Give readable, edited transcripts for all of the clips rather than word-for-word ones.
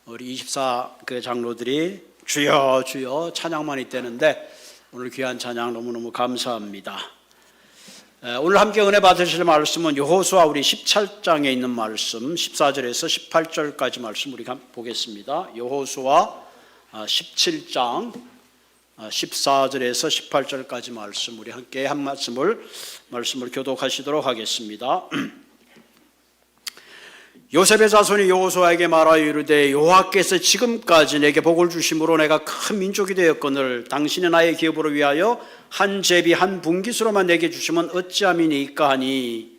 우리 24그 장로들이 주여 주여 찬양만 있다는데 오늘 귀한 찬양 너무너무 감사합니다. 오늘 함께 은혜 받으실 말씀은 여호수아 우리 17장에 있는 말씀 14절에서 18절까지 말씀 우리 보겠습니다. 여호수아 17장 14절에서 18절까지 말씀 우리 함께 한 말씀을 교독하시도록 하겠습니다. 요셉의 자손이 여호수아에게 말하여 이르되 여호와께서 지금까지 내게 복을 주심으로 내가 큰 민족이 되었거늘 당신이 나의 기업으로 위하여 한 제비 한 분깃으로만 내게 주시면 어찌함이니까 하니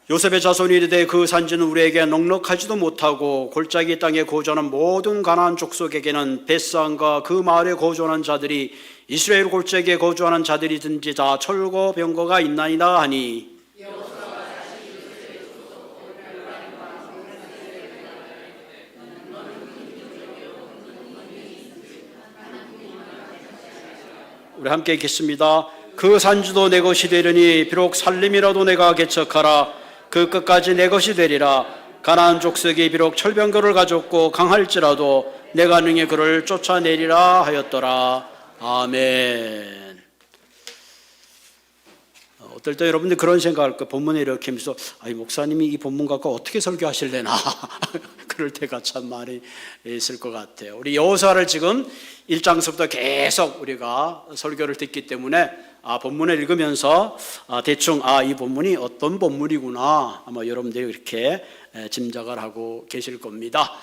요셉의 자손이 이르되 그 산지는 우리에게 넉넉하지도 못하고 골짜기 땅에 거주하는 모든 가나안 족속에게는 벳산과 그 마을에 거주하는 자들이 이스라엘 골짜기에 거주하는 자들이든지 다 철거 병거가 있나이다 하니 우리 함께 읽겠습니다. 그 산지도 내 것이 되려니 비록 살림이라도 내가 개척하라 그 끝까지 내 것이 되리라. 가나안 족속이 비록 철병거를 가졌고 강할지라도 내가 능히 그를 쫓아내리라 하였더라. 아멘. 어떨 때 여러분들 그런 생각할 거 본문에 이렇게 하면서 목사님이 이 본문 갖고 어떻게 설교하실래나 그럴 때가 참 많이 있을 것 같아요. 우리 여호수아를 지금 1장서부터 계속 우리가 설교를 듣기 때문에 본문을 읽으면서 대충 이 본문이 어떤 본문이구나 아마 여러분들이 이렇게 짐작을 하고 계실 겁니다.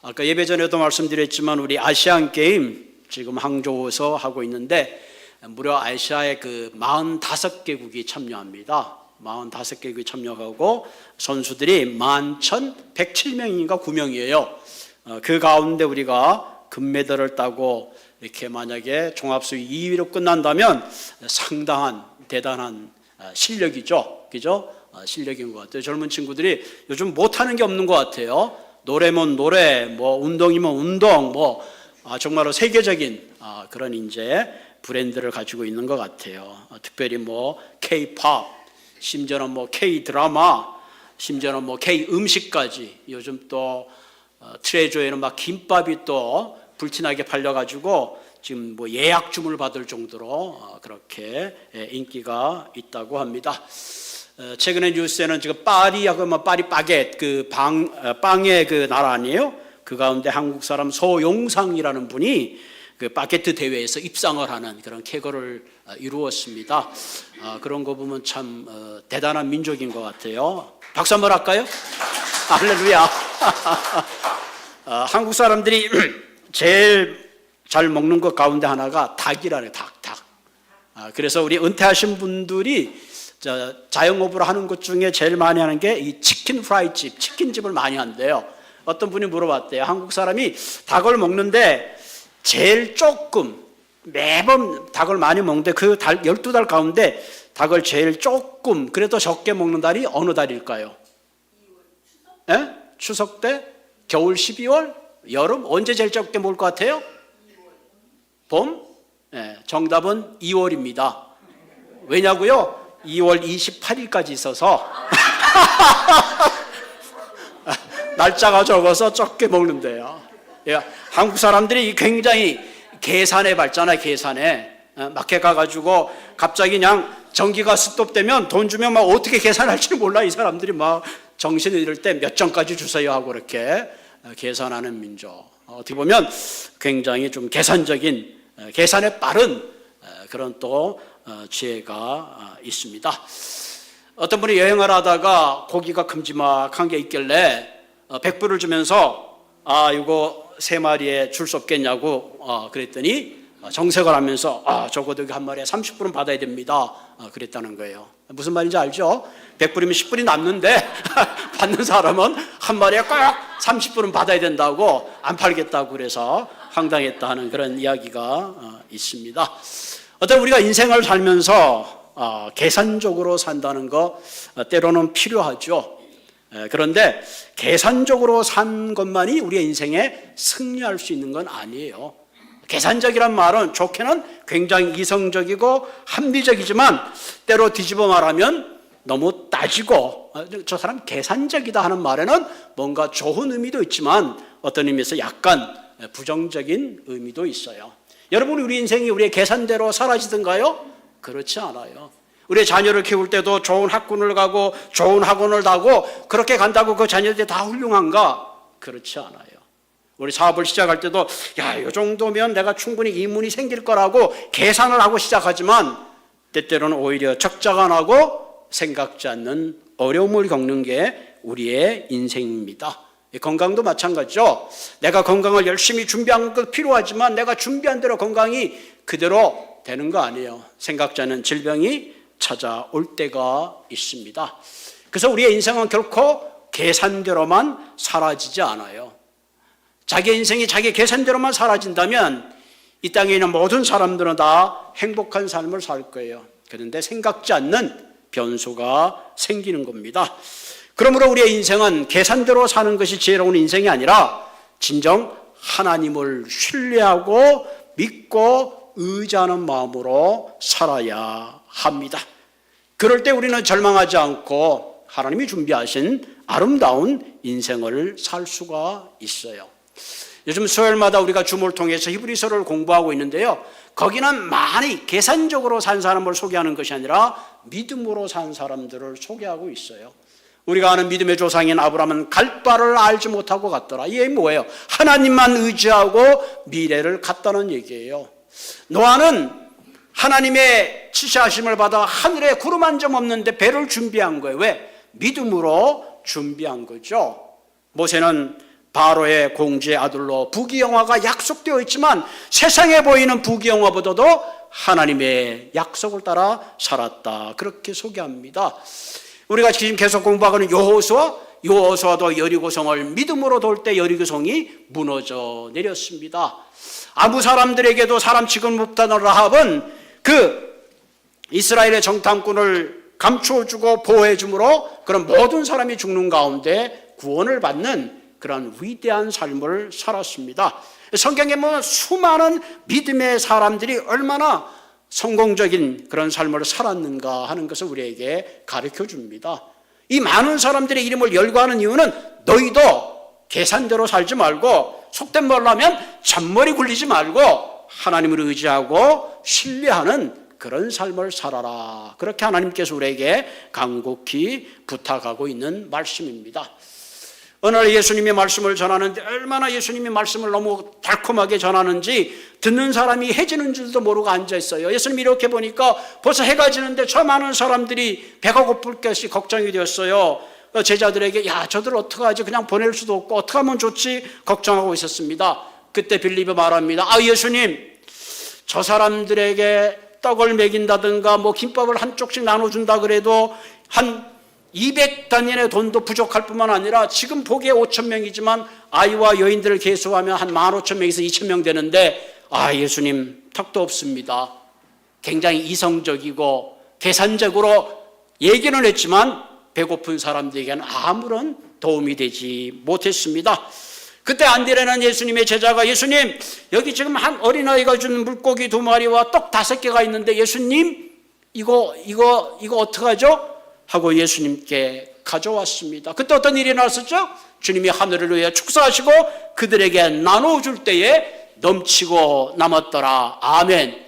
아까 예배 전에도 말씀드렸지만 우리 아시안 게임 지금 항저우에서 하고 있는데 무려 아시아의 그 45개국이 참여합니다. 45개국이 참여하고 선수들이 11,107명인가 9명이에요. 그 가운데 우리가 금메달을 따고 이렇게 만약에 종합수위 2위로 끝난다면 상당한 대단한 실력이죠. 그죠? 실력인 것 같아요. 젊은 친구들이 요즘 못하는 게 없는 것 같아요. 노래면 노래, 운동이면 운동, 정말로 세계적인 그런 이제 브랜드를 가지고 있는 것 같아요. 특별히 K-팝, 심지어는 K-드라마, 심지어는 K-음식까지 요즘 또 트레저에는 막 김밥이 또 불티나게 팔려가지고 지금 예약 주문을 받을 정도로 그렇게 인기가 있다고 합니다. 최근에 뉴스에는 지금 파리하고 파리 바게트 그 빵의 그 나라 아니에요? 그 가운데 한국 사람 소용상이라는 분이 그 바게트 대회에서 입상을 하는 그런 쾌거를 이루었습니다. 그런 거 보면 참 대단한 민족인 것 같아요. 박수 한번 할까요? 할렐루야. 한국 사람들이 제일 잘 먹는 것 가운데 하나가 닭이라네. 닭. 그래서 우리 은퇴하신 분들이 자영업으로 하는 것 중에 제일 많이 하는 게 이 치킨 프라이집, 치킨집을 많이 한대요. 어떤 분이 물어봤대요. 한국 사람이 닭을 먹는데 제일 조금 매번 닭을 많이 먹는데 그 12달 가운데 닭을 제일 조금 그래도 적게 먹는 달이 어느 달일까요? 추석 때? 겨울 12월? 여름? 언제 제일 적게 먹을 것 같아요? 봄? 정답은 2월입니다. 왜냐고요? 2월 28일까지 있어서 날짜가 적어서 적게 먹는데요. 한국 사람들이 굉장히 계산해 봤잖아요. 계산해 마켓 가가지고 갑자기 그냥 전기가 스톱되면 돈 주면 어떻게 계산할지 몰라. 이 사람들이 정신을 잃을 때 몇 점까지 주세요 하고 그렇게 계산하는 민족. 어떻게 보면 굉장히 좀 계산적인 계산에 빠른 그런 또 지혜가 있습니다. 어떤 분이 여행을 하다가 고기가 큼지막한 게 있길래 100불을 주면서 이거 3마리에 줄 수 없겠냐고 그랬더니 정색을 하면서 적어도 한 마리에 30불은 받아야 됩니다 그랬다는 거예요. 무슨 말인지 알죠? 100불이면 10불이 남는데 받는 사람은 한 마리에 꼭 30불은 받아야 된다고 안 팔겠다고 그래서 황당했다 하는 그런 이야기가 있습니다. 어떤 우리가 인생을 살면서 계산적으로 산다는 거 때로는 필요하죠. 그런데 계산적으로 산 것만이 우리의 인생에 승리할 수 있는 건 아니에요. 계산적이란 말은 좋게는 굉장히 이성적이고 합리적이지만 때로 뒤집어 말하면 너무 따지고 저 사람 계산적이다 하는 말에는 뭔가 좋은 의미도 있지만 어떤 의미에서 약간 부정적인 의미도 있어요. 여러분, 우리 인생이 우리의 계산대로 사라지던가요? 그렇지 않아요. 우리 자녀를 키울 때도 좋은 학군을 가고 좋은 학원을 다고 그렇게 간다고 그 자녀들이 다 훌륭한가? 그렇지 않아요. 우리 사업을 시작할 때도 이 정도면 내가 충분히 이문이 생길 거라고 계산을 하고 시작하지만 때때로는 오히려 적자가 나고 생각지 않는 어려움을 겪는 게 우리의 인생입니다. 건강도 마찬가지죠. 내가 건강을 열심히 준비한 것 필요하지만 내가 준비한 대로 건강이 그대로 되는 거 아니에요. 생각지 않은 질병이 찾아올 때가 있습니다. 그래서 우리의 인생은 결코 계산대로만 사라지지 않아요. 자기 인생이 자기 계산대로만 사라진다면 이 땅에 있는 모든 사람들은 다 행복한 삶을 살 거예요. 그런데 생각지 않는 변수가 생기는 겁니다. 그러므로 우리의 인생은 계산대로 사는 것이 지혜로운 인생이 아니라 진정 하나님을 신뢰하고 믿고 의지하는 마음으로 살아야 합니다. 그럴 때 우리는 절망하지 않고 하나님이 준비하신 아름다운 인생을 살 수가 있어요. 요즘 수요일마다 우리가 줌을 통해서 히브리서를 공부하고 있는데요. 거기는 많이 계산적으로 산 사람을 소개하는 것이 아니라 믿음으로 산 사람들을 소개하고 있어요. 우리가 아는 믿음의 조상인 아브라함은 갈 바를 알지 못하고 갔더라. 이게 뭐예요? 하나님만 의지하고 미래를 갔다는 얘기예요. 노아는 하나님의 지시하심을 받아 하늘에 구름 한 점 없는데 배를 준비한 거예요. 왜? 믿음으로 준비한 거죠. 모세는 바로의 공주의 아들로 부귀영화가 약속되어 있지만 세상에 보이는 부귀영화보다도 하나님의 약속을 따라 살았다. 그렇게 소개합니다. 우리가 지금 계속 공부하고는 여호수아도 여리고성을 믿음으로 돌 때 여리고성이 무너져 내렸습니다. 아무 사람들에게도 사람 취급 못하는 라합은 그 이스라엘의 정탐꾼을 감추어주고 보호해줌으로 그런 모든 사람이 죽는 가운데 구원을 받는 그런 위대한 삶을 살았습니다. 성경에 보면 수많은 믿음의 사람들이 얼마나 성공적인 그런 삶을 살았는가 하는 것을 우리에게 가르쳐 줍니다. 이 많은 사람들의 이름을 열거하는 이유는 너희도 계산대로 살지 말고 속된 말로 하면 잔머리 굴리지 말고 하나님을 의지하고 신뢰하는 그런 삶을 살아라. 그렇게 하나님께서 우리에게 간곡히 부탁하고 있는 말씀입니다. 어느 날 예수님의 말씀을 전하는데 얼마나 예수님의 말씀을 너무 달콤하게 전하는지 듣는 사람이 해지는 줄도 모르고 앉아있어요. 예수님이 이렇게 보니까 벌써 해가 지는데 저 많은 사람들이 배가 고플 것이 걱정이 되었어요. 제자들에게 저들 어떡하지? 그냥 보낼 수도 없고 어떻게 하면 좋지? 걱정하고 있었습니다. 그때 빌립이 말합니다. 예수님, 저 사람들에게 떡을 먹인다든가 김밥을 한 쪽씩 나눠준다 그래도 한 200단위의 돈도 부족할 뿐만 아니라 지금 보기에 5,000명이지만 아이와 여인들을 계수하면 한 15,000명에서 2,000명 되는데 예수님 턱도 없습니다. 굉장히 이성적이고 계산적으로 얘기는 했지만 배고픈 사람들에게는 아무런 도움이 되지 못했습니다. 그때 안드레라는 예수님의 제자가 예수님, 여기 지금 한 어린아이가 준 물고기 2마리와 떡 5개가 있는데 예수님 이거 어떡하죠? 하고 예수님께 가져왔습니다. 그때 어떤 일이 났었죠? 주님이 하늘을 위해 축사하시고 그들에게 나눠줄 때에 넘치고 남았더라. 아멘.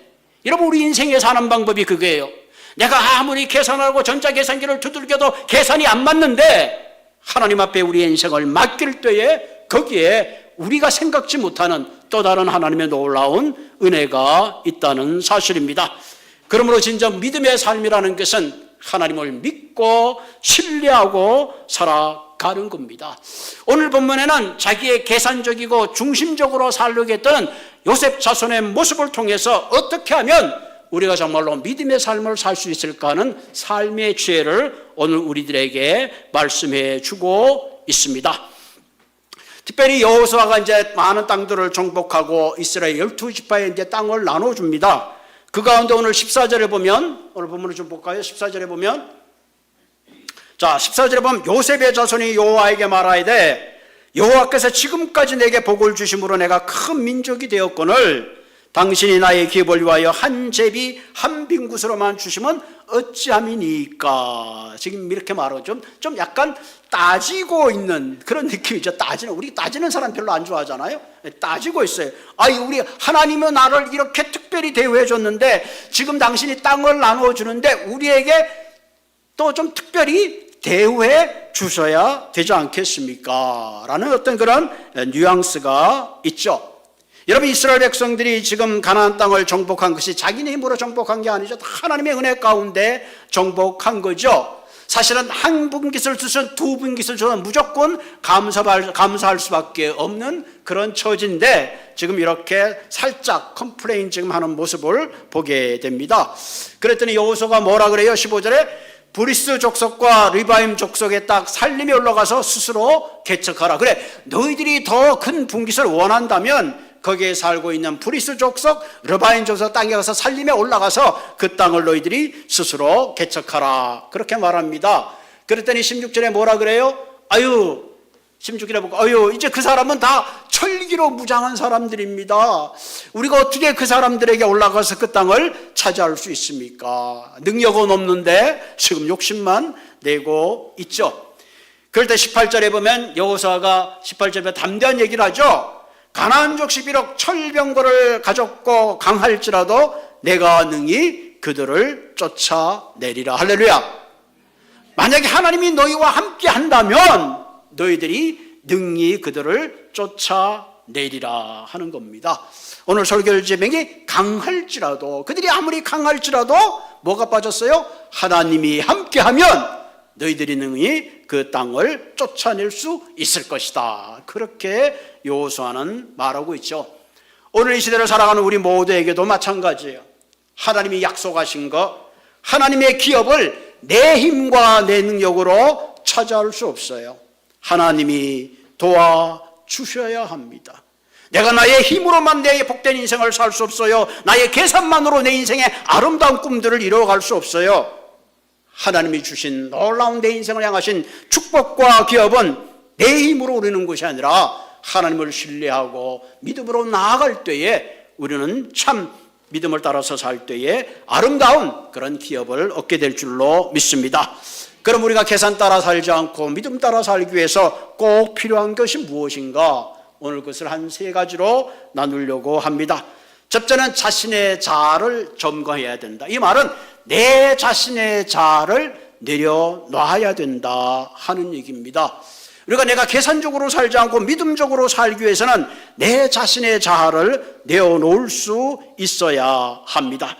여러분, 우리 인생에 사는 방법이 그거예요. 내가 아무리 계산하고 전자계산기를 두들겨도 계산이 안 맞는데 하나님 앞에 우리의 인생을 맡길 때에 거기에 우리가 생각지 못하는 또 다른 하나님의 놀라운 은혜가 있다는 사실입니다. 그러므로 진정 믿음의 삶이라는 것은 하나님을 믿고 신뢰하고 살아가는 겁니다. 오늘 본문에는 자기의 계산적이고 중심적으로 살려고 했던 요셉 자손의 모습을 통해서 어떻게 하면 우리가 정말로 믿음의 삶을 살 수 있을까 하는 삶의 지혜를 오늘 우리들에게 말씀해 주고 있습니다. 특별히 여호수아가 이제 많은 땅들을 정복하고 이스라엘 12지파에 이제 땅을 나눠줍니다. 그 가운데 오늘 14절에 보면, 오늘 본문을 좀 볼까요? 14절에 보면 자, 14절에 보면 요셉의 자손이 여호와에게 말하되 여호와께서 지금까지 내게 복을 주심으로 내가 큰 민족이 되었거늘 당신이 나의 기업을 위하여 한 제비 한 빈굿으로만 주시면 어찌함이니까. 지금 이렇게 말하고 좀 약간 따지고 있는 그런 느낌이죠. 우리 따지는 사람 별로 안 좋아하잖아요. 따지고 있어요. 우리 하나님은 나를 이렇게 특별히 대우해 줬는데 지금 당신이 땅을 나누어 주는데 우리에게 또 좀 특별히 대우해 주셔야 되지 않겠습니까? 라는 어떤 그런 뉘앙스가 있죠. 여러분, 이스라엘 백성들이 지금 가나안 땅을 정복한 것이 자기네 힘으로 정복한 게 아니죠. 하나님의 은혜 가운데 정복한 거죠. 사실은 한 분깃을 주신 두 분깃을 주면 무조건 감사할 수밖에 없는 그런 처지인데 지금 이렇게 살짝 컴플레인 지금 하는 모습을 보게 됩니다. 그랬더니 여호수아가 뭐라 그래요? 15절에 브리스 족속과 리바임 족속에 딱 살림이 올라가서 스스로 개척하라. 그래, 너희들이 더 큰 분깃을 원한다면 거기에 살고 있는 브리스 족속, 르바인 족속 땅에 가서 살림에 올라가서 그 땅을 너희들이 스스로 개척하라. 그렇게 말합니다. 그랬더니 16절에 뭐라 그래요? 16절에 보고 이제 그 사람은 다 철기로 무장한 사람들입니다. 우리가 어떻게 그 사람들에게 올라가서 그 땅을 차지할 수 있습니까? 능력은 없는데 지금 욕심만 내고 있죠. 그럴 때 18절에 보면 여호수아가 18절에 담대한 얘기를 하죠. 가나안 족속이 비록 철병거를 가졌고 강할지라도 내가 능히 그들을 쫓아내리라. 할렐루야. 만약에 하나님이 너희와 함께 한다면 너희들이 능히 그들을 쫓아내리라 하는 겁니다. 오늘 설교 제목이 강할지라도, 그들이 아무리 강할지라도 뭐가 빠졌어요? 하나님이 함께하면 너희들이 능히 그 땅을 쫓아낼 수 있을 것이다. 그렇게 여호수아는 말하고 있죠. 오늘 이 시대를 살아가는 우리 모두에게도 마찬가지예요. 하나님이 약속하신 것, 하나님의 기업을 내 힘과 내 능력으로 차지할 수 없어요. 하나님이 도와주셔야 합니다. 내가 나의 힘으로만 내 복된 인생을 살 수 없어요. 나의 계산만으로 내 인생의 아름다운 꿈들을 이루어갈 수 없어요. 하나님이 주신 놀라운 내 인생을 향하신 축복과 기업은 내 힘으로 오르는 것이 아니라 하나님을 신뢰하고 믿음으로 나아갈 때에 우리는 참 믿음을 따라서 살 때에 아름다운 그런 기업을 얻게 될 줄로 믿습니다. 그럼 우리가 계산 따라 살지 않고 믿음 따라 살기 위해서 꼭 필요한 것이 무엇인가? 오늘 그것을 한 세 가지로 나누려고 합니다. 첫째는 자신의 자아를 점검해야 된다. 이 말은 내 자신의 자아를 내려놔야 된다 하는 얘기입니다. 우리가 내가 계산적으로 살지 않고 믿음적으로 살기 위해서는 내 자신의 자아를 내어놓을 수 있어야 합니다.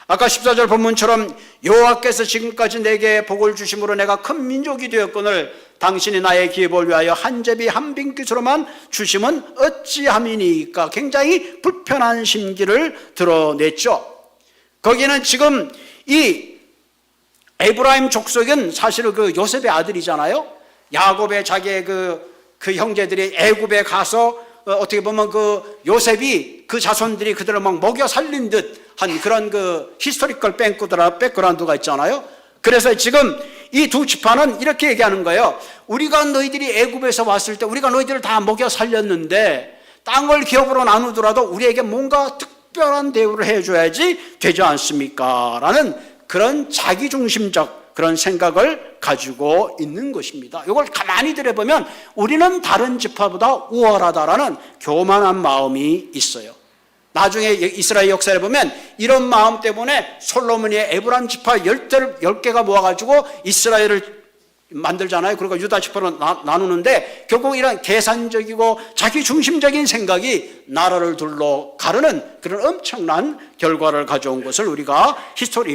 아까 14절 본문처럼 여호와께서 지금까지 내게 복을 주심으로 내가 큰 민족이 되었거늘 당신이 나의 기업을 위하여 한 제비 한 빈깃으로만 주심은 어찌함이니까. 굉장히 불편한 심기를 드러냈죠. 거기는 지금 이 에브라임 족속은 사실은 그 요셉의 아들이잖아요. 야곱의 자기의 그 형제들이 애굽에 가서 어떻게 보면 그 요셉이 그 자손들이 그들을 막 먹여 살린 듯 한 그런 그 히스토리컬 백그라운드가 있잖아요. 그래서 지금 이 두 지파는 이렇게 얘기하는 거예요. 우리가 너희들이 애굽에서 왔을 때 우리가 너희들을 다 먹여 살렸는데 땅을 기업으로 나누더라도 우리에게 뭔가 특별한 대우를 해줘야지 되지 않습니까? 라는 그런 자기중심적 그런 생각을 가지고 있는 것입니다. 이걸 가만히 들여보면 우리는 다른 지파보다 우월하다라는 교만한 마음이 있어요. 나중에 이스라엘 역사를 보면 이런 마음 때문에 솔로몬이 에브라임 지파 10개가 모아가지고 이스라엘을 만들잖아요. 그리고 유다 지파로 나누는데 결국 이런 계산적이고 자기중심적인 생각이 나라를 둘러 가르는 그런 엄청난 결과를 가져온 것을 우리가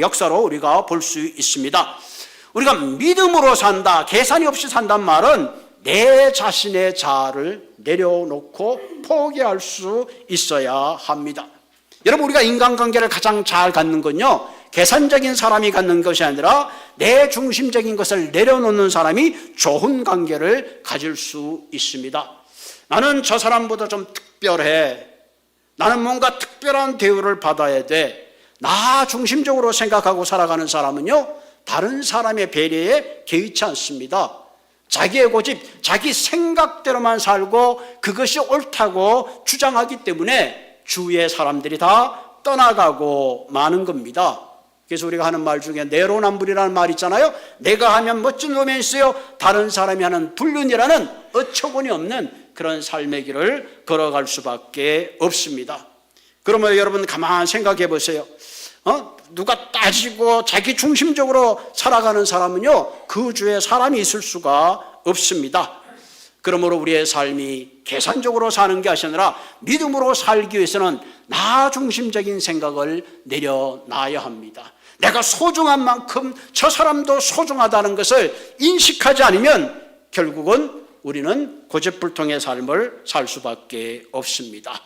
역사로 우리가 볼 수 있습니다. 우리가 믿음으로 산다, 계산이 없이 산단 말은 내 자신의 자아를 내려놓고 포기할 수 있어야 합니다. 여러분, 우리가 인간관계를 가장 잘 갖는 건요, 계산적인 사람이 갖는 것이 아니라 내 중심적인 것을 내려놓는 사람이 좋은 관계를 가질 수 있습니다. 나는 저 사람보다 좀 특별해. 나는 뭔가 특별한 대우를 받아야 돼. 나 중심적으로 생각하고 살아가는 사람은요, 다른 사람의 배려에 개의치 않습니다. 자기의 고집, 자기 생각대로만 살고 그것이 옳다고 주장하기 때문에 주위의 사람들이 다 떠나가고 마는 겁니다. 그래서 우리가 하는 말 중에 내로남불이라는 말 있잖아요. 내가 하면 멋진 로맨스요, 다른 사람이 하는 불륜이라는 어처구니 없는 그런 삶의 길을 걸어갈 수밖에 없습니다. 그러면 여러분 가만히 생각해 보세요. 누가 따지고 자기 중심적으로 살아가는 사람은요, 그 주에 사람이 있을 수가 없습니다. 그러므로 우리의 삶이 계산적으로 사는 게 아니라 믿음으로 살기 위해서는 나 중심적인 생각을 내려놔야 합니다. 내가 소중한 만큼 저 사람도 소중하다는 것을 인식하지 않으면 결국은 우리는 고집불통의 삶을 살 수밖에 없습니다.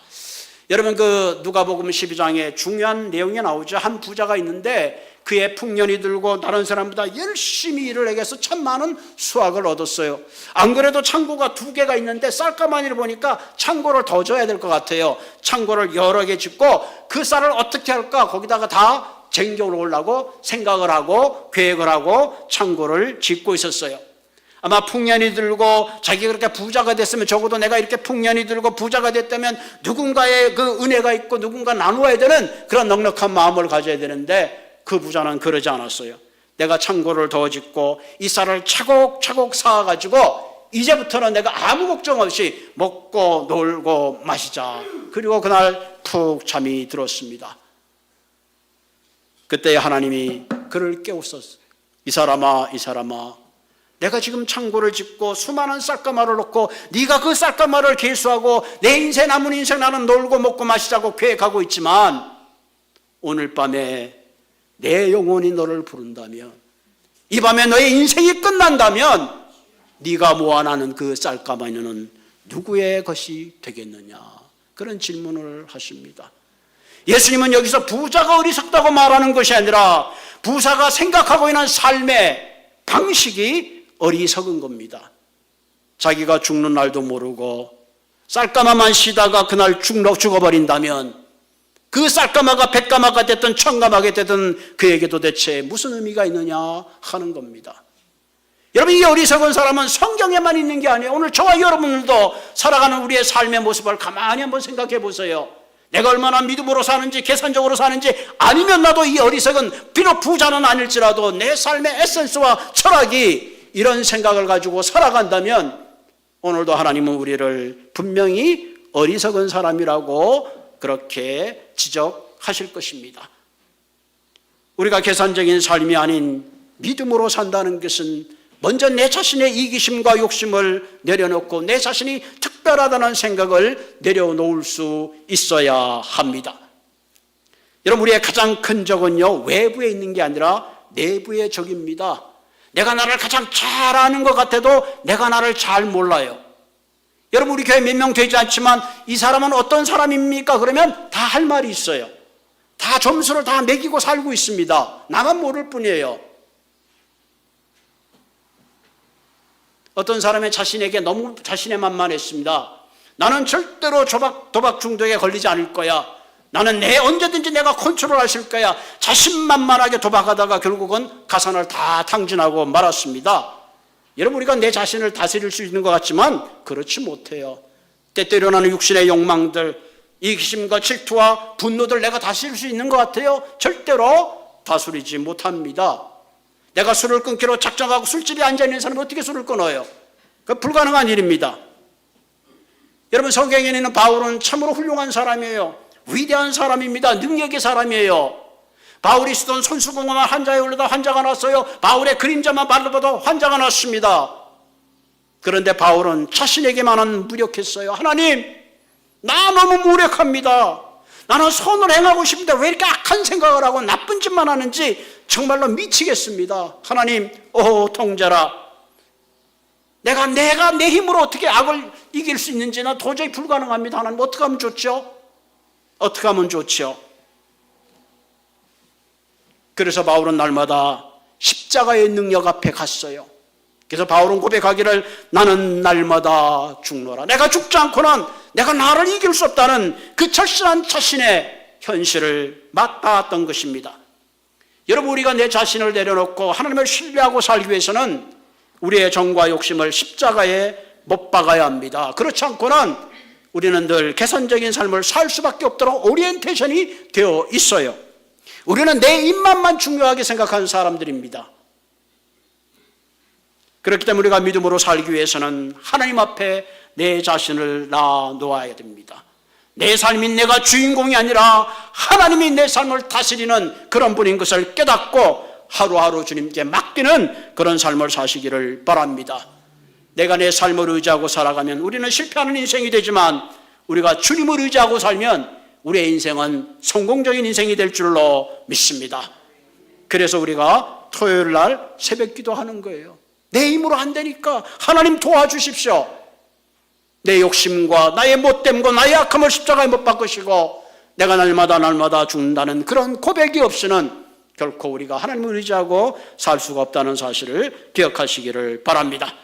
여러분, 그 누가복음 12장에 중요한 내용이 나오죠. 한 부자가 있는데 그의 풍년이 들고 다른 사람보다 열심히 일을 해서 참 많은 수확을 얻었어요. 안 그래도 창고가 2개가 있는데 쌀가마니를 보니까 창고를 더 줘야 될 것 같아요. 창고를 여러 개 짓고 그 쌀을 어떻게 할까 거기다가 다 쟁겨놓으려고 생각을 하고 계획을 하고 창고를 짓고 있었어요. 아마 풍년이 들고 자기가 그렇게 부자가 됐으면 적어도 내가 이렇게 풍년이 들고 부자가 됐다면 누군가의 그 은혜가 있고 누군가 나누어야 되는 그런 넉넉한 마음을 가져야 되는데 그 부자는 그러지 않았어요. 내가 창고를 더 짓고 이 쌀을 차곡차곡 쌓아가지고 이제부터는 내가 아무 걱정 없이 먹고 놀고 마시자. 그리고 그날 푹 잠이 들었습니다. 그때 하나님이 그를 깨웠었어요. 이 사람아, 내가 지금 창고를 짓고 수많은 쌀가마를 놓고 네가 그 쌀가마를 계수하고 내 인생 남은 인생 나는 놀고 먹고 마시자고 계획하고 있지만 오늘 밤에 내 영혼이 너를 부른다면, 이 밤에 너의 인생이 끝난다면 네가 모아나는 그 쌀가마니는 누구의 것이 되겠느냐, 그런 질문을 하십니다. 예수님은 여기서 부자가 어리석다고 말하는 것이 아니라 부자가 생각하고 있는 삶의 방식이 어리석은 겁니다. 자기가 죽는 날도 모르고 쌀가마만 쉬다가 그날 죽어버린다면 그 쌀가마가 100가마가 됐든 1000가마가 됐든 그에게도 대체 무슨 의미가 있느냐 하는 겁니다. 여러분, 이 어리석은 사람은 성경에만 있는 게 아니에요. 오늘 저와 여러분들도 살아가는 우리의 삶의 모습을 가만히 한번 생각해 보세요. 내가 얼마나 믿음으로 사는지, 계산적으로 사는지, 아니면 나도 이 어리석은, 비록 부자는 아닐지라도 내 삶의 에센스와 철학이 이런 생각을 가지고 살아간다면 오늘도 하나님은 우리를 분명히 어리석은 사람이라고 그렇게 지적하실 것입니다. 우리가 계산적인 삶이 아닌 믿음으로 산다는 것은 먼저 내 자신의 이기심과 욕심을 내려놓고 내 자신이 특별하다는 생각을 내려놓을 수 있어야 합니다. 여러분, 우리의 가장 큰 적은요, 외부에 있는 게 아니라 내부의 적입니다. 내가 나를 가장 잘 아는 것 같아도 내가 나를 잘 몰라요. 여러분, 우리 교회 몇 명 되지 않지만 이 사람은 어떤 사람입니까? 그러면 다 할 말이 있어요. 다 점수를 다 매기고 살고 있습니다. 나만 모를 뿐이에요. 어떤 사람의 자신에게 너무 자신의 만만했습니다. 나는 절대로 도박 중독에 걸리지 않을 거야. 나는 언제든지 내가 컨트롤할 수 있을 거야. 자신만만하게 도박하다가 결국은 가산을 다 탕진하고 말았습니다. 여러분, 우리가 내 자신을 다스릴 수 있는 것 같지만 그렇지 못해요. 때때로 나는 육신의 욕망들, 이기심과 질투와 분노들 내가 다스릴 수 있는 것 같아요? 절대로 다스리지 못합니다. 내가 술을 끊기로 작정하고 술집에 앉아있는 사람이 어떻게 술을 끊어요? 그건 불가능한 일입니다. 여러분, 성경에 있는 바울은 참으로 훌륭한 사람이에요. 위대한 사람입니다. 능력의 사람이에요. 바울이 쓰던 손수건만 환자에 올려다 환자가 났어요. 바울의 그림자만 바라봐도 환자가 났습니다. 그런데 바울은 자신에게만은 무력했어요. 하나님, 나 너무 무력합니다. 나는 선을 행하고 싶은데 왜 이렇게 악한 생각을 하고 나쁜 짓만 하는지 정말로 미치겠습니다. 하나님, 통제라. 내가 내 힘으로 어떻게 악을 이길 수 있는지는 도저히 불가능합니다. 하나님, 어떻게 하면 좋죠? 어떻게 하면 좋죠? 그래서 바울은 날마다 십자가의 능력 앞에 갔어요. 그래서 바울은 고백하기를 나는 날마다 죽노라. 내가 죽지 않고는 내가 나를 이길 수 없다는 그 절실한 자신의 현실을 맞닿았던 것입니다. 여러분, 우리가 내 자신을 내려놓고 하나님을 신뢰하고 살기 위해서는 우리의 정과 욕심을 십자가에 못 박아야 합니다. 그렇지 않고는 우리는 늘 계산적인 삶을 살 수밖에 없도록 오리엔테이션이 되어 있어요. 우리는 내 입맛만 중요하게 생각하는 사람들입니다. 그렇기 때문에 우리가 믿음으로 살기 위해서는 하나님 앞에 내 자신을 놔놓아야 됩니다. 내 삶이 내가 주인공이 아니라 하나님이 내 삶을 다스리는 그런 분인 것을 깨닫고 하루하루 주님께 맡기는 그런 삶을 사시기를 바랍니다. 내가 내 삶을 의지하고 살아가면 우리는 실패하는 인생이 되지만, 우리가 주님을 의지하고 살면 우리의 인생은 성공적인 인생이 될 줄로 믿습니다. 그래서 우리가 토요일 날 새벽 기도하는 거예요. 내 힘으로 안 되니까 하나님 도와주십시오. 내 욕심과 나의 못됨과 나의 악함을 십자가에 못 박으시고 내가 날마다 죽는다는 그런 고백이 없이는 결코 우리가 하나님을 의지하고 살 수가 없다는 사실을 기억하시기를 바랍니다.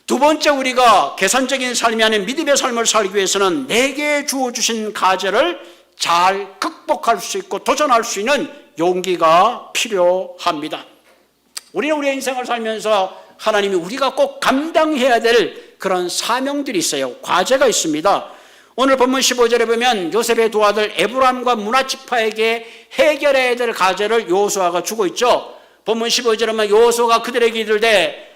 두 번째, 우리가 계산적인 삶이 아닌 믿음의 삶을 살기 위해서는 내게 주어주신 과제를 잘 극복할 수 있고 도전할 수 있는 용기가 필요합니다. 우리는 우리의 인생을 살면서 하나님이 우리가 꼭 감당해야 될 그런 사명들이 있어요. 과제가 있습니다. 오늘 본문 15절에 보면 요셉의 두 아들 에브람과 문하지파에게 해결해야 될 과제를 여호수아가 주고 있죠. 본문 15절에 보면 여호수아가 그들에게 이르되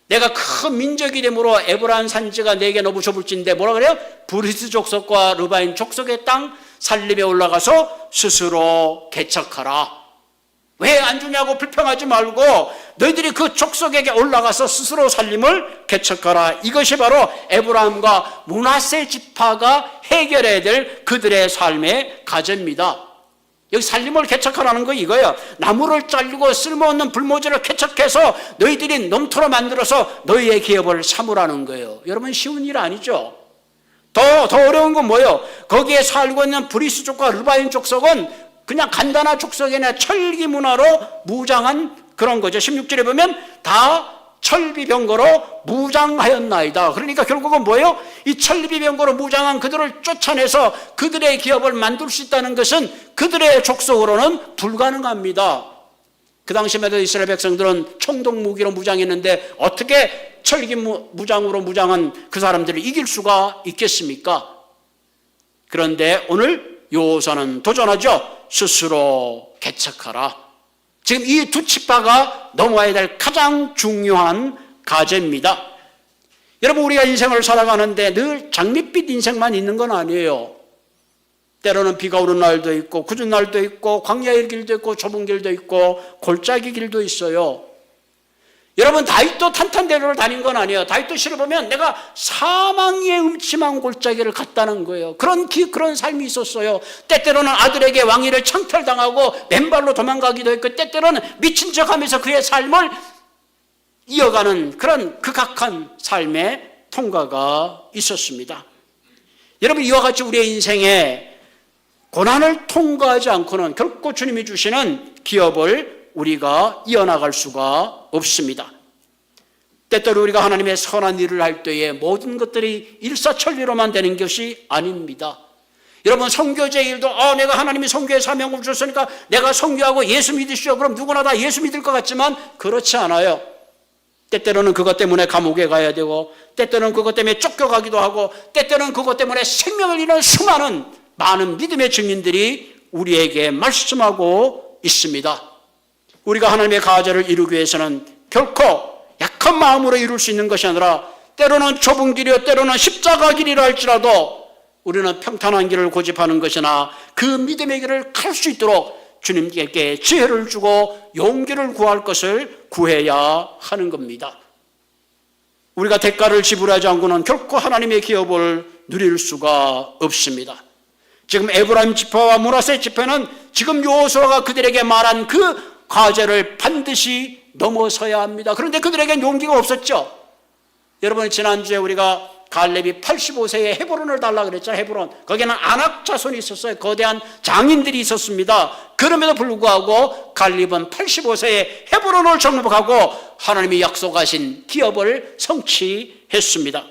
내가 큰 민족이 되므로 에브라임 산지가 내게 너무 좁을진데 뭐라 그래요? 브리스 족속과 르바인 족속의 땅 살림에 올라가서 스스로 개척하라. 왜 안 주냐고 불평하지 말고 너희들이 그 족속에게 올라가서 스스로 살림을 개척하라. 이것이 바로 에브라임과 므낫세 지파가 해결해야 될 그들의 삶의 과제입니다. 여기 살림을 개척하라는 거 이거예요. 나무를 잘리고 쓸모없는 불모지를 개척해서 너희들이 넘토로 만들어서 너희의 기업을 삼으라는 거예요. 여러분, 쉬운 일 아니죠? 더 어려운 건 뭐예요? 거기에 살고 있는 브리스족과 르바인 족속은 그냥 간단한 족속이 아니라 철기 문화로 무장한 그런 거죠. 16절에 보면 다 철비병거로 무장하였나이다. 그러니까 결국은 뭐예요? 이 철비병거로 무장한 그들을 쫓아내서 그들의 기업을 만들 수 있다는 것은 그들의 족속으로는 불가능합니다. 그 당시에도 이스라엘 백성들은 총동 무기로 무장했는데 어떻게 철기 무장으로 무장한 그 사람들을 이길 수가 있겠습니까? 그런데 오늘 여호수아는 도전하죠. 스스로 개척하라. 지금 이 두 지파가 넘어야 될 가장 중요한 과제입니다. 여러분, 우리가 인생을 살아가는데 늘 장밋빛 인생만 있는 건 아니에요. 때로는 비가 오는 날도 있고 굳은 날도 있고 광야의 길도 있고 좁은 길도 있고 골짜기 길도 있어요. 여러분, 다윗도 탄탄대로를 다닌 건 아니에요. 다윗도 시를 보면 내가 사망의 음침한 골짜기를 갔다는 거예요. 그런 삶이 있었어요. 때때로는 아들에게 왕위를 창탈당하고 맨발로 도망가기도 했고, 때때로는 미친 척하면서 그의 삶을 이어가는 그런 극악한 삶의 통과가 있었습니다. 여러분, 이와 같이 우리의 인생에 고난을 통과하지 않고는 결코 주님이 주시는 기업을 우리가 이어나갈 수가 없습니다. 때때로 우리가 하나님의 선한 일을 할 때에 모든 것들이 일사천리로만 되는 것이 아닙니다. 여러분, 선교제 일도 내가 하나님이 선교의 사명을 주셨으니까 내가 선교하고 예수 믿으시오. 그럼 누구나 다 예수 믿을 것 같지만 그렇지 않아요. 때때로는 그것 때문에 감옥에 가야 되고, 때때로는 그것 때문에 쫓겨가기도 하고, 때때로는 그것 때문에 생명을 잃는 수많은 많은 믿음의 증인들이 우리에게 말씀하고 있습니다. 우리가 하나님의 과제를 이루기 위해서는 결코 약한 마음으로 이룰 수 있는 것이 아니라 때로는 좁은 길이요 때로는 십자가 길이라 할지라도 우리는 평탄한 길을 고집하는 것이나 그 믿음의 길을 갈 수 있도록 주님께 지혜를 주고 용기를 구할 것을 구해야 하는 겁니다. 우리가 대가를 지불하지 않고는 결코 하나님의 기업을 누릴 수가 없습니다. 지금 에브라임 지파와 므낫세 지파는 지금 여호수아가 그들에게 말한 그 과제를 반드시 넘어서야 합니다. 그런데 그들에겐 용기가 없었죠. 여러분, 지난주에 우리가 갈렙이 85세에 헤브론을 달라고 그랬잖아요. 헤브론. 거기는 아낙 자손이 있었어요. 거대한 장인들이 있었습니다. 그럼에도 불구하고 갈렙은 85세에 헤브론을 정복하고 하나님이 약속하신 기업을 성취했습니다.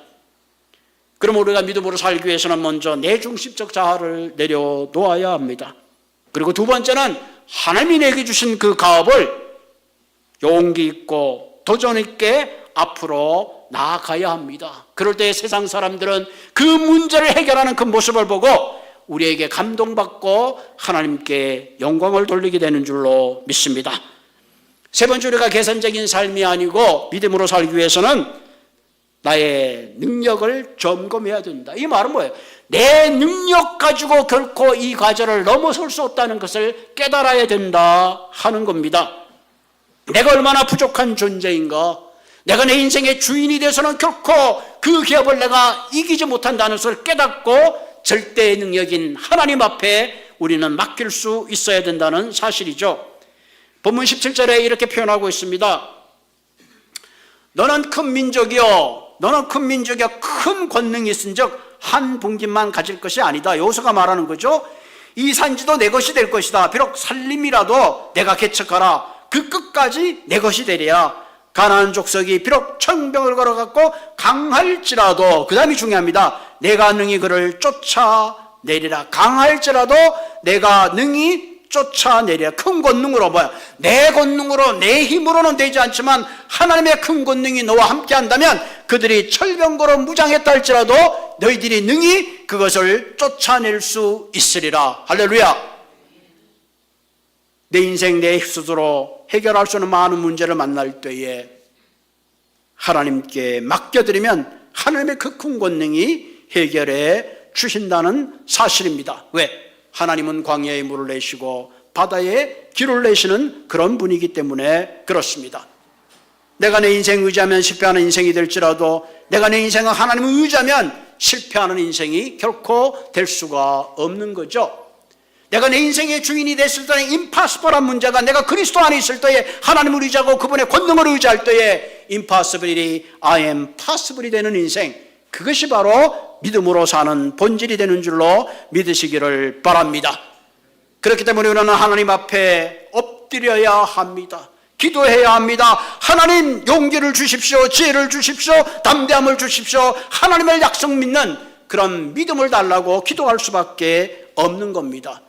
그럼 우리가 믿음으로 살기 위해서는 먼저 내중심적 자아를 내려놓아야 합니다. 그리고 두 번째는 하나님이 내게 주신 그 가업을 용기 있고 도전 있게 앞으로 나아가야 합니다. 그럴 때 세상 사람들은 그 문제를 해결하는 그 모습을 보고 우리에게 감동받고 하나님께 영광을 돌리게 되는 줄로 믿습니다. 세 번째, 우리가 계산적인 삶이 아니고 믿음으로 살기 위해서는 나의 능력을 점검해야 된다. 이 말은 뭐예요? 내 능력 가지고 결코 이 과제를 넘어설 수 없다는 것을 깨달아야 된다 하는 겁니다. 내가 얼마나 부족한 존재인가, 내가 내 인생의 주인이 돼서는 결코 그 기업을 내가 이기지 못한다는 것을 깨닫고 절대의 능력인 하나님 앞에 우리는 맡길 수 있어야 된다는 사실이죠. 본문 17절에 이렇게 표현하고 있습니다. 너는 큰 민족이요, 너는 큰 민족이요, 큰 권능이 있은즉 한 분깃만 가질 것이 아니다. 여호수아가 말하는 거죠. 이 산지도 내 것이 될 것이다. 비록 살림이라도 내가 개척하라. 그 끝까지 내 것이 되리야. 가나안 족속이 비록 천병을 걸어갖고 강할지라도, 그 다음이 중요합니다. 내가 능히 그를 쫓아내리라. 강할지라도 내가 능히 쫓아내리라. 큰 권능으로, 뭐야? 내 권능으로, 내 힘으로는 되지 않지만 하나님의 큰 권능이 너와 함께 한다면 그들이 철병거로 무장했다 할지라도 너희들이 능히 그것을 쫓아낼 수 있으리라. 할렐루야. 내 인생 내 스스로 해결할 수 없는 많은 문제를 만날 때에 하나님께 맡겨드리면 하나님의 그 큰 권능이 해결해 주신다는 사실입니다. 왜? 하나님은 광야에 물을 내시고 바다에 길을 내시는 그런 분이기 때문에 그렇습니다. 내가 내 인생 의지하면 실패하는 인생이 될지라도 내가 내 인생을 하나님을 의지하면 실패하는 인생이 결코 될 수가 없는 거죠. 내가 내 인생의 주인이 됐을 때는 임파서블한 문제가, 내가 그리스도 안에 있을 때에 하나님을 의지하고 그분의 권능을 의지할 때에 임파서블이 I am possible이 되는 인생, 그것이 바로 믿음으로 사는 본질이 되는 줄로 믿으시기를 바랍니다. 그렇기 때문에 우리는 하나님 앞에 엎드려야 합니다. 기도해야 합니다. 하나님 용기를 주십시오. 지혜를 주십시오. 담대함을 주십시오. 하나님의 약속 믿는 그런 믿음을 달라고 기도할 수밖에 없는 겁니다.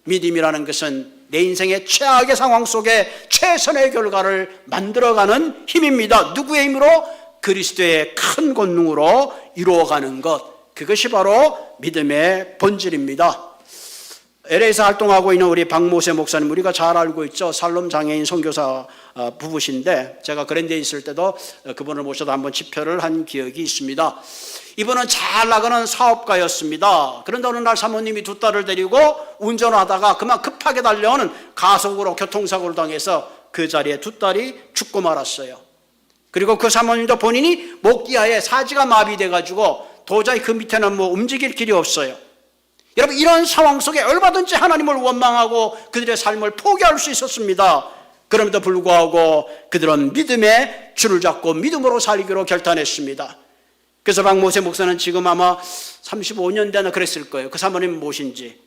믿음이라는 것은 내 인생의 최악의 상황 속에 최선의 결과를 만들어가는 힘입니다. 누구의 힘으로? 그리스도의 큰 권능으로 이루어가는 것, 그것이 바로 믿음의 본질입니다. LA에서 활동하고 있는 우리 박모세 목사님, 우리가 잘 알고 있죠. 살롬 장애인 선교사 부부신데 제가 그랜드에 있을 때도 그분을 모셔서 한번 집회를 한 기억이 있습니다. 이분은 잘 나가는 사업가였습니다. 그런데 어느 날 사모님이 두 딸을 데리고 운전을 하다가 그만 급하게 달려오는 가속으로 교통사고를 당해서 그 자리에 두 딸이 죽고 말았어요. 그리고 그 사모님도 본인이 목기하에 사지가 마비돼가지고 도저히 그 밑에는 움직일 길이 없어요. 여러분, 이런 상황 속에 얼마든지 하나님을 원망하고 그들의 삶을 포기할 수 있었습니다. 그럼에도 불구하고 그들은 믿음의 줄을 잡고 믿음으로 살기로 결단했습니다. 그래서 박모세 목사는 지금 아마 35년 되나 그랬을 거예요. 그 사모님 모신 지.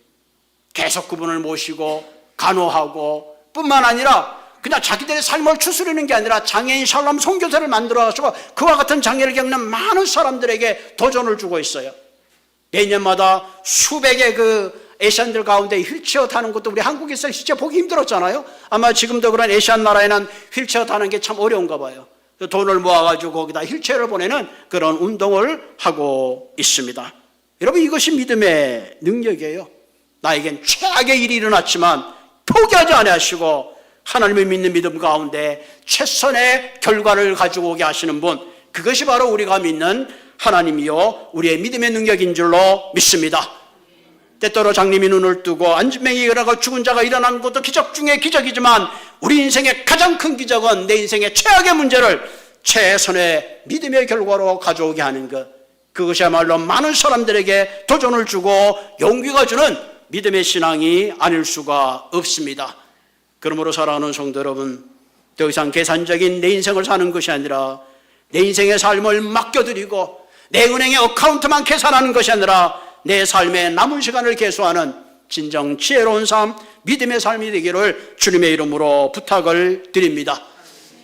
계속 그분을 모시고 간호하고 뿐만 아니라 그냥 자기들의 삶을 추스르는 게 아니라 장애인 샬롬 선교사를 만들어가지고 그와 같은 장애를 겪는 많은 사람들에게 도전을 주고 있어요. 매년마다 수백의 그 아시안들 가운데 휠체어 타는 것도 우리 한국에서 진짜 보기 힘들었잖아요. 아마 지금도 그런 아시안 나라에는 휠체어 타는 게 참 어려운가 봐요. 돈을 모아가지고 거기다 휠체어를 보내는 그런 운동을 하고 있습니다. 여러분, 이것이 믿음의 능력이에요. 나에겐 최악의 일이 일어났지만 포기하지 아니하시고 하나님을 믿는 믿음 가운데 최선의 결과를 가지고 오게 하시는 분, 그것이 바로 우리가 믿는 하나님이요 우리의 믿음의 능력인 줄로 믿습니다. 때때로 장님이 눈을 뜨고 안진뱅이 일어나고 죽은 자가 일어나는 것도 기적 중에 기적이지만 우리 인생의 가장 큰 기적은 내 인생의 최악의 문제를 최선의 믿음의 결과로 가져오게 하는 것, 그것이야말로 많은 사람들에게 도전을 주고 용기가 주는 믿음의 신앙이 아닐 수가 없습니다. 그러므로 사랑하는 성도 여러분, 더 이상 계산적인 내 인생을 사는 것이 아니라 내 인생의 삶을 맡겨드리고 내 은행의 어카운트만 계산하는 것이 아니라 내 삶의 남은 시간을 계수하는 진정 지혜로운 삶, 믿음의 삶이 되기를 주님의 이름으로 부탁을 드립니다.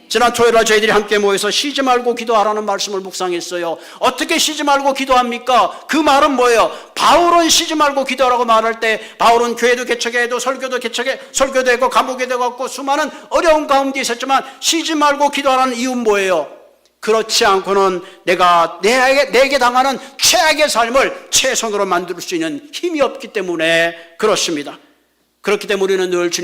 지난 토요일날 저희들이 함께 모여서 쉬지 말고 기도하라는 말씀을 묵상했어요. 어떻게 쉬지 말고 기도합니까? 그 말은 뭐예요? 바울은 쉬지 말고 기도하라고 말할 때 바울은 교회도 개척해도 설교도 했고 감옥에도 갔고 수많은 어려운 가운데 있었지만 쉬지 말고 기도하라는 이유는 뭐예요? 그렇지 않고는 내가 내게 당하는 최악의 삶을 최선으로 만들 수 있는 힘이 없기 때문에 그렇습니다. 그렇기 때문에 우리는 늘 주님